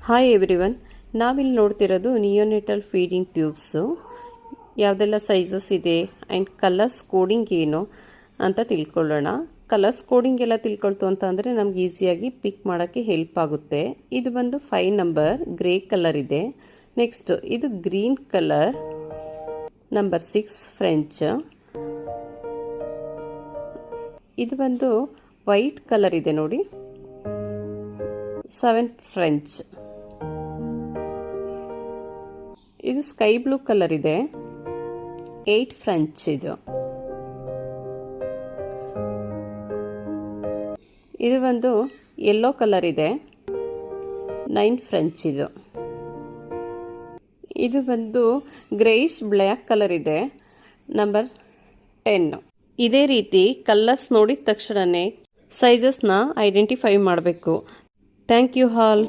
Hi everyone, ನಾವಿಲ್ಲಿ ನೋಡ್ತಿರೋದು neonatal feeding tubes. ಯಾವುದೆಲ್ಲ sizes ಇದೆ ಆ್ಯಂಡ್ ಕಲರ್ಸ್ ಕೋಡಿಂಗ್ ಏನು ಅಂತ ತಿಳ್ಕೊಳ್ಳೋಣ. ಕಲರ್ಸ್ ಕೋಡಿಂಗ್ ಎಲ್ಲ ತಿಳ್ಕೊಳ್ತು ಅಂತ ಅಂದರೆ ನಮ್ಗೆ ಈಸಿಯಾಗಿ ಪಿಕ್ ಮಾಡೋಕ್ಕೆ ಹೆಲ್ಪ್ ಆಗುತ್ತೆ. ಇದು ಬಂದು 5 ನಂಬರ್ ಗ್ರೇ ಕಲರ್ ಇದೆ. ನೆಕ್ಸ್ಟ್ ಇದು ಗ್ರೀನ್ ಕಲರ್ ನಂಬರ್ 6 ಫ್ರೆಂಚ್. ಇದು ಬಂದು ವೈಟ್ ಕಲರ್ ಇದೆ ನೋಡಿ, 7 ಫ್ರೆಂಚ್. ಇದು ಸ್ಕೈ ಬ್ಲೂ ಕಲರ್ ಇದೆ, 8 ಫ್ರೆಂಚ್. ಇದು ಒಂದು ಯೆಲ್ಲೋ ಕಲರ್ ಇದೆ, 9 ಫ್ರೆಂಚ್. ಇದು ಬಂದು ಗ್ರೇಯಿಶ್ ಬ್ಲ್ಯಾಕ್ ಕಲರ್ ಇದೆ, ನಂಬರ್ 10. ಇದೇ ರೀತಿ ಕಲರ್ಸ್ ನೋಡಿದ ತಕ್ಷಣನೇ ಸೈಜಸ್ನ ಐಡೆಂಟಿಫೈ ಮಾಡಬೇಕು. Thank you all.